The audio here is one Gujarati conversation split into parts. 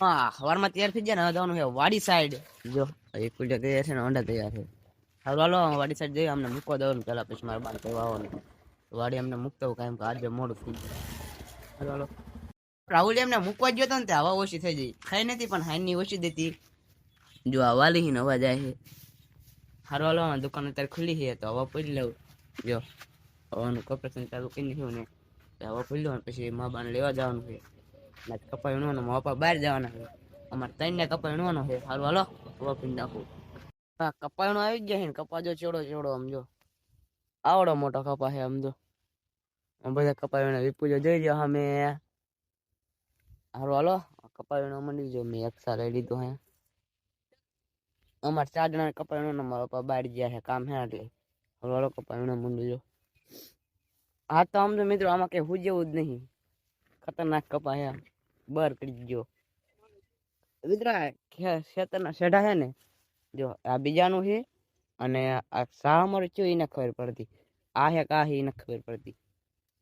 હા સવારમાં તૈયાર થઈ જાય ને હવે જવાનું છે વાડી સાઈડ જો એક કુલ્યા તૈયાર છે ને અંડા તૈયાર છે હાલો હાલો વાડી સાઈડ જઈએ અમને મૂકવા દેવાનું પેલા પછી મારા બાર કહેવા આવવાનું વાડી અમને મૂકતા હોય કાંઈ આજે મોડું થઈ જાય હાલો હાલો રાહુલ એમને મૂકવા ગયો હતો ને તે હવા ઓછી થઈ ગઈ ખાઈ નથી પણ હાઈની ઓછી દેતી જો આ વાલી ને હવા જાય છે હારો હાલો દુકાન અત્યારે ખુલ્લી છે તો હવા પડી લઉં જો હવાનું કપરેશન ચાલુ કરી નાખ્યું ને હવા પડી લો પછી મા બાને લેવા જવાનું છે કપાઈ વીણવાનો પપ્પા બહાર જવાના છે અમારે ત્રણ કપાઈ વીણવાનો છે સારું હાલો હવા પી નાખું હા કપાયણો આવી ગયા છે ને કપા જો ચેડો ચેડો સમજો આવડો મોટો કપા છે સમજો બધા કપાઈ વીણા વિપુજો જોઈ લો અમે હારું હાલો કપાઈ વીણવા મંડી જો મેં એક્સા લઈ લીધો હે અમારે 4 જણા કપાઈ વીણવાનો મારા પપ્પા બહાર ગયા છે કામ હે એટલે હારું હાલો કપાઈ વીણવા મંડી જો હા તો સમજો મિત્રો આમાં કઈ હું જેવું જ નહીં ખતરનાક કપા હે બર કરી ગયો વિતરા ખેતરના શેઢા છે ને જો આ બીજાનું છે અને આ શા અમારું ચો એને ખબર પડતી આ હે કા હે એને ખબર પડતી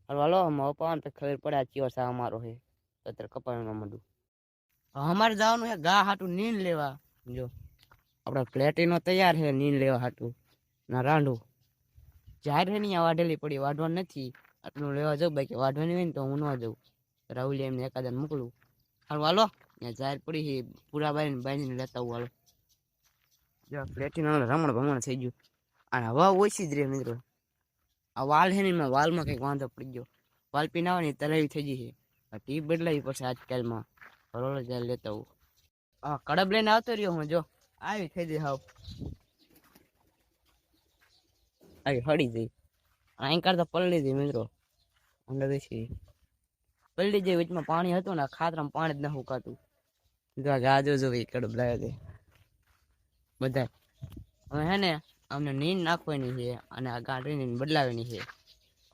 હાલો મારા પપ્પાને તો ખબર પડે આ ચિયો શા અમારો છે અત્યારે કપાવાનું માંડું અમારે જવાનું છે ગા હાટું નીંદ લેવા જો આપડે પ્લેટીનો તૈયાર છે નીંદ લેવા હાટું ના રાંડું જાહેર છે નહીં વાઢેલી પડી વાઢવા નથી આટલું લેવા જાઉં બાકી વાઢવાની હોય ને તો હું ન જાઉં રાહુલ એમને એકાદને મોકલું હારું હાલો ત્યાં જાહેર પડી છે પૂરા બાઈને લેતા આવું હાલો જો પ્લેટીનો રમણ ભમણ થઈ ગયું અને હવા ઓછી જ રે મિત્રો આ વાલ છે ને એમાં વાલમાં કંઈક વાંધો પડી ગયો વાલ પીને આવે ને તલાવી થઈ ગઈ છે ટીપ બદલાવી પડશે આજકાલમાં હરોળ જાય લેતા આવું હા કડબ લઈને આવતો રહ્યો હું જો આવી થઈ જઈ હાવ આવી હળી જઈ અહીં કરતા પલળી જઈ મિત્રો અંદર દેશી પલળી જઈ વચમાં પાણી હતું ને ખાતરામાં પાણી જ ન હુકાતું ગાજો જો કડબ લાવે છે બધા હવે હે ને અમને નીંદ નાખવાની છે અને આ ગાંઠીને બદલાવાની છે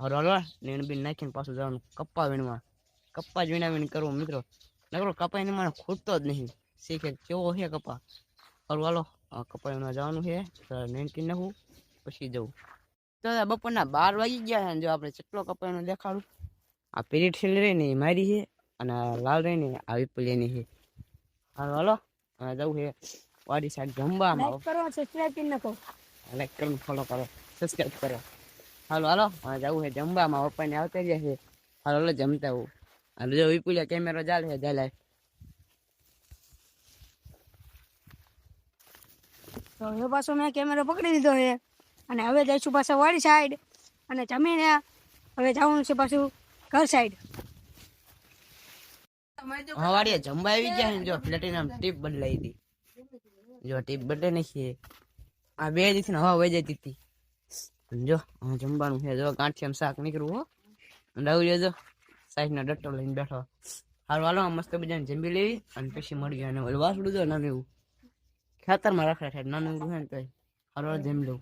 હરોળ નીંદ બીન નાખીને પાછું જવાનું કપ્પા વીણવા કપ્પા જ વીણા કરવું મિત્રો નકરો કપાઈને મને ખૂટતો જ નહીં શીખે કેવો છે કપા હરું હાલો કપા વીણવા જવાનું છે નીંદ કરી નાખવું પછી જવું તો બપોરના 12 વાગી ગયા છે જો આપણે કેટલો કપા વીણો દેખાડું આ પીરીટ છેલ્લી રહી ને એ મારી છે અને લાલ રહી ને આ વિપુલિયાની છે હાલો જવું છે વાડી સાઈડ જમવામાં લાઈક કરો ફોલો કરો સબસ્ક્રાઈબ કરો હાલો જવું છે જમવામાં પપ્પાને આવતા રહ્યા છે હાલો જમતા હું અને જો વિપુલિયા કેમેરો ચાલે છે ચાલે તો હવે પાછો મેં કેમેરો પકડી લીધો છે અને હવે જઈશું પાછા વાડી સાઈડ અને જમીને હવે જવાનું છે પાછું ઘર સાઈડ હા વાડીએ જમવા આવી ગયા છે જો પ્લેટિનમ ટીપ બદલાઈ હતી જો ટીપ બદલે નથી આ બે દિવસ હવા વહી જતી હતી જો જમવાનું છે જો ગાંઠિયામાં શાક નીકળવું હો રાહુલ જો સાઈડનો ડટ્ટો લઈને બેઠો હારું હાલો મસ્ત બજાને જમી લેવી અને પછી મળી ગયા અને વાસડું જો નાનું એવું ખેતરમાં રખડે છે નાનું એવું છે ને તો હારું જમી લઉં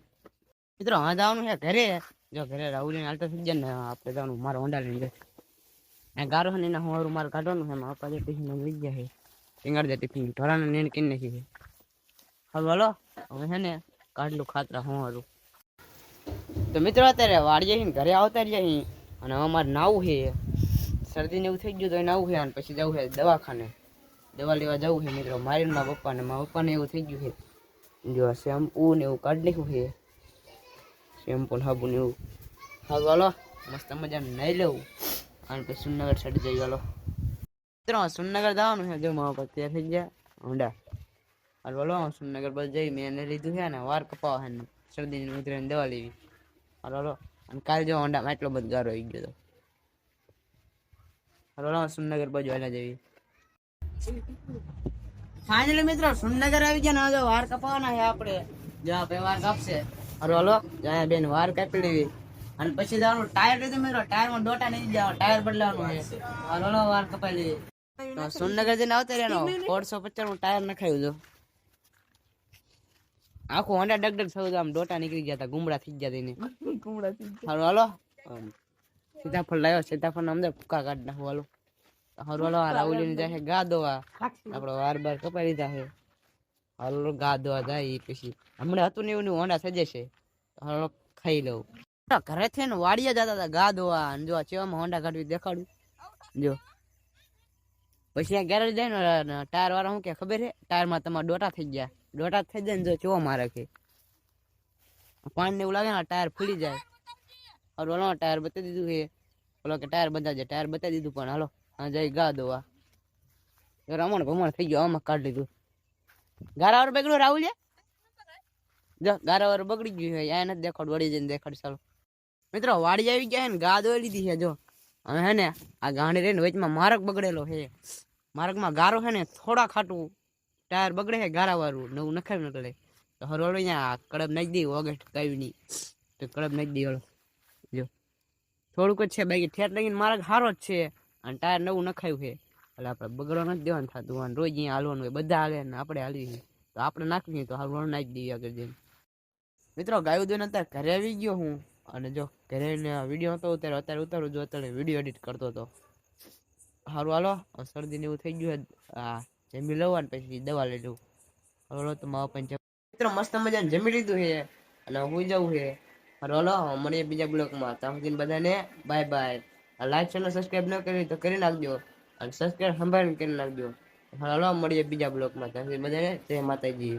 મિત્રો હા જવાનું છે ઘરે જો ઘરે રાહુલ ને હાલતો થઈ જાય ને આપણે જવાનું મારો હોન્ડા લઈને ગારો છે ને હું મારે કાઢવાનું છે મારા પાસે ટિફિન લઈ ગયા છે ટીંગાડ દે ટિફિન ઢોરાને નીણ કરી નાખી છે હારું હાલો હવે છે ને કાઢલું ખાતરા હું હારું તો મિત્રો અત્યારે વાડીએ ઘરે આવતા રહ્યા અને અમારે નાવું છે શરદીને એવું થઈ ગયું તો નાવું છે અને પછી જવું છે દવાખાને દવા લેવા જવું છે મિત્રો મારી મારા પપ્પાને એવું થઈ ગયું છે જો શેમ્પુ ને એવું કાઢી નાખ્યું છે શેમ્પુ સાબુ ને એવું હારું હાલો મસ્ત મજાને નાઈ લેવું અને પછી સુનગર સાઈડ જઈ હાલો મિત્રો સુનગર જવાનું છે જો મારા પપ્પા તૈયાર થઈ ગયા હોન્ડા હાલ બોલો સુનગર બસ જઈ મેં એને લીધું છે ને વાર કપાવા છે ને શરદીની ઉતરીને દવા લેવી હાલો અને કાલે જો હોન્ડામાં એટલો બધો ગારો આવી ગયો હતો હાલો સુનગર બાજુ હાલા જવી ફાઇનલી મિત્રો સુનગર આવી ગયા ને વાર કપાવાના છે આપણે જો આપણે વાર કાપશે હાલો જાય બેન વાર કાપી લેવી અને પછી જવાનું ટાયર લીધું મિત્રો ટાયરમાં ડોટા નહીં જવાનું ટાયર બદલાવાનું છે હાલો વાર કપાઈ લેવી સુનગર જઈને આવતા રહ્યા 150 નું ટાયર નખાયું જો આખું હોન્ડા ડગડગ થયું આમ ડોટા નીકળી ગયા હતા ગુમડા થઈ ગયા તેને હારું હાલો સીતાફળ લાવ્યો સીતાફળ અંદર ફૂકા કાઢી નાખું હાલો હારું હાલો રાહુલી ને જાય ગા દોવા આપડે વાર બાર કપાઈ લીધા છે હાલો ગા દોવા જાય પછી હમણાં હતું ને એવું હોન્ડા થઈ જશે હાલો ખાઈ લઉં ઘરે થી ને વાડીએ જતા હતા ગા દોવા જો ચેવામાં હોન્ડા કાઢવી દેખાડું જો પછી આ ગેરેજ જાય ને ટાયર વાળા શું કે ખબર છે, ટાયરમાં તમારા ડોટા થઈ ગયા, ડોટા થઈ જાય ને જો ચો મારે કે પાણી ને એવું લાગે ને ટાયર ફૂલી જાય. और ઓલો ટાયર બતાવી દીધું છે, ઓલો કે ટાયર બતાવજે, ટાયર બતાવી દીધું પણ હાલો આ જઈ ગા દો. આ રમણ ભમણ થઈ ગયો, આમાં કાઢી લીધું. ગારાવાર બગડ્યું રાહુલ, જો ગારાવાર બગડી ગયું છે, આ નથી દેખાડ, વળી જઈને દેખાડ. ચાલો મિત્રો વાડી આવી ગયા ને, ગા દોઈ લીધી છે. જો હવે હે ને આ ગાંડી રહીને વચમાં માર્ગ બગડેલો છે, માર્ગમાં ગારો છે ને થોડા ખાટું ટાયર બગડે છે, ગારા વાળું નવું નખાવ્યું એટલે તો હરોળો અહીંયા કડબ નાખી દઈ, ઓગસ્ટ કાવી નહીં તો કડબ નાખી દઈ. હલો જો થોડુંક જ છે, બાકી ઠેઠ લગીને માર્ગ સારો જ છે અને ટાયર નવું નખાયું છે એટલે આપણે બગડવા નથી દેવાનું થતું. અને રોજ અહીંયા હાલવાનું હોય, બધા હાલે ને આપણે હાલવી તો આપણે નાખીએ તો હાલવાનું નાખી દઈએ આગળ જઈને. મિત્રો ગાયું દોઈને અત્યારે ઘરે આવી ગયો હું, અને જો ઘરે વિડીયો હતો અત્યારે ઉતારું જો, અત્યારે વિડીયો એડિટ કરતો હતો. સારું હાલો, શરદી ને એવું થઈ ગયું આ જમી લઉં ને પછી દવા લઈ લઉં. હાલો તો મારા પણ મિત્રો મસ્ત મજાને જમી લીધું છે અને હું જવું છે. હાલો મળીએ બીજા બ્લોગમાં, ત્યાં સુધી બધાને bye bye. Like channel subscribe ન કરી તો કરી નાખજો અને સબસ્ક્રાઈબ સંભાળીને કરી નાખજો. હાલો મળીએ બીજા બ્લોગમાં, ત્યાં સુધી બધાને જય માતાજી.